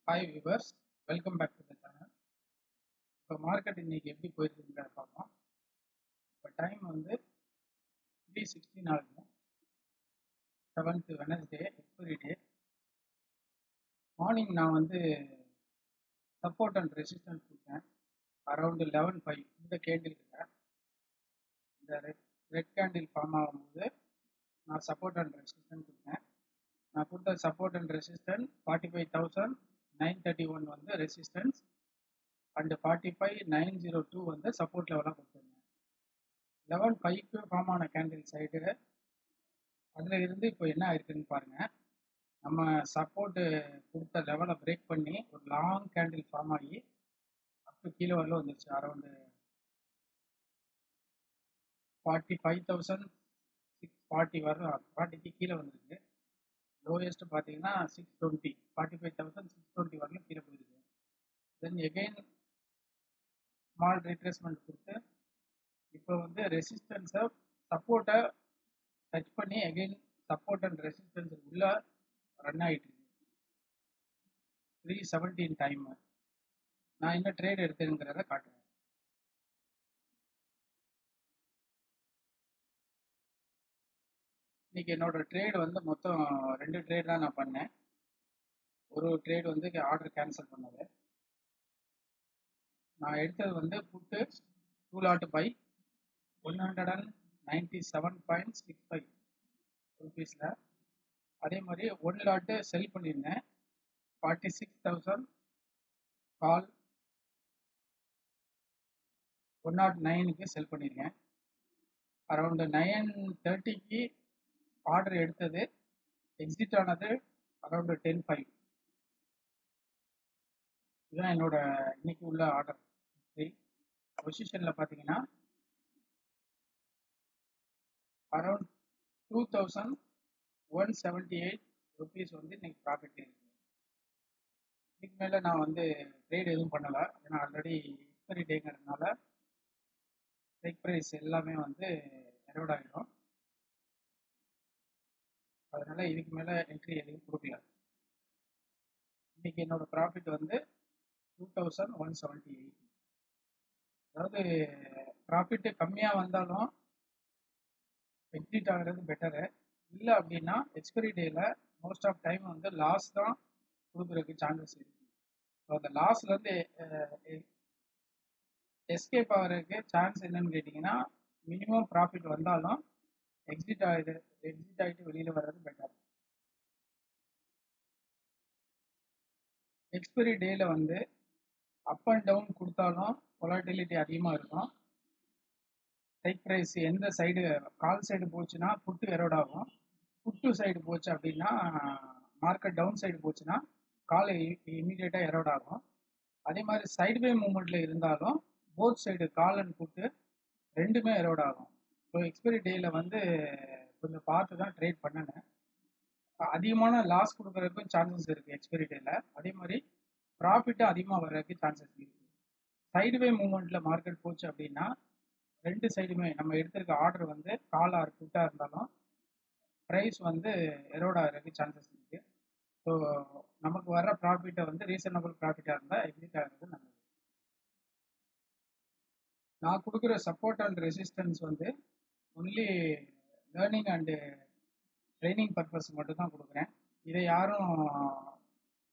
Hi viewers, welcome back to the channel. இப்போ market இன்னைக்கு எப்படி போயிருக்குங்கிறத பார்ப்போம். இப்போ டைம் வந்து 3:16 ஆகுது. 7th வெனஸ்டே, எக்ஸ்பைரி டே. மார்னிங் நான் வந்து சப்போர்ட் அண்ட் ரெசிஸ்டன்ஸ் கொடுத்தேன் அரௌண்ட் 11:05. இந்த கேண்டில் இந்த ரெட் கேண்டில் ஃபார்ம் ஆகும்போது நான் சப்போர்ட் அண்ட் ரெசிஸ்டன்ஸ் கொடுத்தேன். நான் கொடுத்த சப்போர்ட் அண்ட் ரெசிஸ்டன்ஸ் 45,931 வந்து ரெசிஸ்டன்ஸ் அண்ட் 45,902 வந்து சப்போர்ட் லெவலாக கொடுத்துருந்தேன். 11:05க்கு ஃபார்ம் ஆன கேண்டில் சைடு அதில் இருந்து இப்போ என்ன ஆயிருக்குன்னு பாருங்க. நம்ம சப்போர்ட்டு கொடுத்த லெவலை பிரேக் பண்ணி ஒரு லாங் கேண்டில் ஃபார்ம் ஆகி அப் கீழே வரல வந்துருச்சு. அரௌண்டு 45,640 வர 40க்கு கீழே வந்துருக்கு. லோயஸ்ட் பார்த்தீங்கன்னா 620, 45,620 வரலும் கீழே போயிருக்கு. தென் எகெயின் ஸ்மால் ரிட்ரேஸ்மெண்ட் கொடுத்து இப்போ வந்து ரெசிஸ்டன்ஸை சப்போர்ட்டை டச் பண்ணி எகெயின் சப்போர்ட் அண்ட் ரெசிஸ்டன்ஸ் உள்ள ரன் ஆகிட்டு இருக்கு. 3:17 டைம். நான் என்ன ட்ரேட் எடுத்தேங்கிறத காட்டுறேன். இன்னைக்கு என்னோட ட்ரேட் வந்து மொத்தம் 2 ட்ரேட் தான் நான் பண்ணேன். ஒரு ட்ரேட் வந்து ஆர்டர் கேன்சல் பண்ணது. நான் எடுத்தது வந்து புட்டு 2 லாட் பை 197.65 ருபீஸில். அதே மாதிரி 1 லாட்டு செல் பண்ணியிருந்தேன் 46,000 கால் 109க்கு செல் பண்ணியிருக்கேன். அரௌண்டு 9:30க்கு ஆர்டர் எடுத்தது, எக்ஸிட் ஆனது அரௌண்டு 10:05. இதுதான் என்னோட இன்னைக்கு உள்ள ஆர்டர். பொசிஷனில் பார்த்தீங்கன்னா அரௌண்ட் 2,178 ருபீஸ் வந்து இன்னைக்கு ப்ராஃபிட் இருக்கு. இதுக்கு மேலே நான் வந்து ட்ரேட் எதுவும் பண்ணலை, ஏன்னா ஆல்ரெடி எக்ஸ்பைரி டேங்கிறதுனால ஸ்ட்ரைக் ப்ரைஸ் எல்லாமே வந்து எரோட் ஆகிடும். அதனால இதுக்கு மேலே என்ட்ரி எதுவும் கொடுக்கல. இன்னைக்கு என்னோட ப்ராஃபிட் வந்து 2,178. அதாவது ப்ராஃபிட்டு கம்மியாக வந்தாலும் எக்ஸிட் ஆகிறது பெட்டரு. இல்லை அப்படின்னா எக்ஸ்பைரி டேயில் மோஸ்ட் ஆஃப் டைம் வந்து லாஸ் தான் கொடுக்குறதுக்கு சான்சஸ் இருக்குது. ஸோ அந்த லாஸ்லேருந்து எஸ்கேப் ஆகிறதுக்கு சான்ஸ் என்னன்னு கேட்டிங்கன்னா, மினிமம் ப்ராஃபிட் வந்தாலும் எக்ஸிட் ஆகிட்டு வெளியில் வர்றது பெட்டர். எக்ஸ்பைரி டேயில் வந்து அப் அண்ட் டவுன் கொடுத்தாலும் வொலாட்டிலிட்டி அதிகமாக இருக்கும். ஸ்ட்ரைக் ப்ரைஸ் எந்த சைடு கால் சைடு போச்சுன்னா புட்டு எரோட் ஆகும். புட்டு சைடு போச்சு அப்படின்னா மார்க்கெட் டவுன் சைடு போச்சுன்னா கால் இமீடியட்டாக எரோட் ஆகும். அதே மாதிரி சைடுவே மூவ்மெண்ட்டில் இருந்தாலும் போத் சைடு கால் அண்ட் புட்டு ரெண்டுமே எரோட் ஆகும். ஸோ எக்ஸ்பைரி டேயில் வந்து கொஞ்சம் பார்த்து தான் ட்ரேட் பண்ணணும். அதிகமான லாஸ் கொடுக்குறதுக்கும் சான்சஸ் இருக்குது எக்ஸ்பைரி டேயில். அதே மாதிரி ப்ராஃபிட்டும் அதிகமாக வர்றதுக்கு சான்சஸ் இருக்குது. சைடுவே மூவ்மெண்ட்டில் மார்க்கெட் போச்சு அப்படின்னா ரெண்டு சைடுமே நம்ம எடுத்திருக்க ஆர்டர் வந்து கால் ஆர் புட்டாக இருந்தாலும் ப்ரைஸ் வந்து எரோட் ஆகிறதுக்கு சான்சஸ் இருக்குது. ஸோ நமக்கு வர்ற ப்ராஃபிட்டை வந்து ரீசனபிள் ப்ராஃபிட்டாக இருந்தால் எக்ஸிட் ஆகிறது நல்லது. நான் கொடுக்குற சப்போர்ட் அண்ட் ரெசிஸ்டன்ஸ் வந்து only learning and training purpose மட்டும் தான் கொடுக்குறேன். இதை யாரும்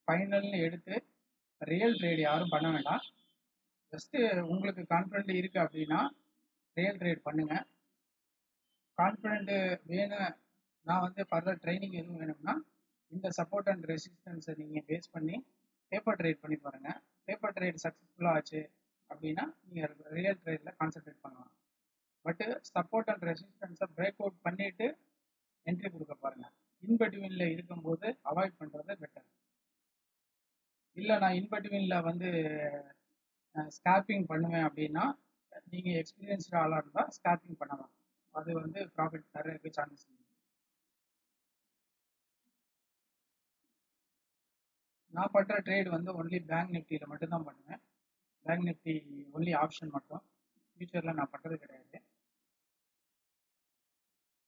ஃபைனல்னு எடுத்து ரியல் ட்ரேட் யாரும் பண்ண வேண்டாம். ஜஸ்ட்டு உங்களுக்கு கான்ஃபிடென்ட் இருக்குது அப்படின்னா ரியல் ட்ரேட் பண்ணுங்கள். கான்ஃபிடென்ட்டு வேணும், நான் வந்து ஃபர்தர் ட்ரைனிங் எதுவும் வேணும்னா இந்த சப்போர்ட் அண்ட் ரெசிஸ்டன்ஸை நீங்கள் பேஸ் பண்ணி பேப்பர் ட்ரேட் பண்ணி பாருங்கள். பேப்பர் ட்ரேட் சக்ஸஸ்ஃபுல்லாக ஆச்சு அப்படின்னா நீங்கள் ரியல் ட்ரேடில் கான்சென்ட்ரேட் பண்ணலாம். பட்டு சப்போர்ட் அண்ட் ரெசிஸ்டன்ஸை பிரேக் அவுட் பண்ணிவிட்டு என்ட்ரி கொடுக்க பாருங்கள். இன்பிட்வீனில் இருக்கும்போது அவாய்ட் பண்ணுறது பெட்டர். இல்லை நான் இன்பிட்வீனில் வந்து ஸ்கேல்பிங் பண்ணுவேன் அப்படின்னா நீங்கள் எக்ஸ்பீரியன்ஸ்டு ஆளாக இருந்தால் ஸ்கேல்பிங் பண்ணலாம். அது வந்து ப்ராஃபிட் தரதுக்கு சான்சஸ் இருக்குது. நான் பண்ணுற ட்ரேட் வந்து ஒன்லி பேங்க் நிஃப்டியில் மட்டும்தான் பண்ணுவேன். பேங்க் நிஃப்டி ஒன்லி ஆப்ஷன் மட்டும். ஃபியூச்சரில் நான் பண்ணுறது கிடையாது.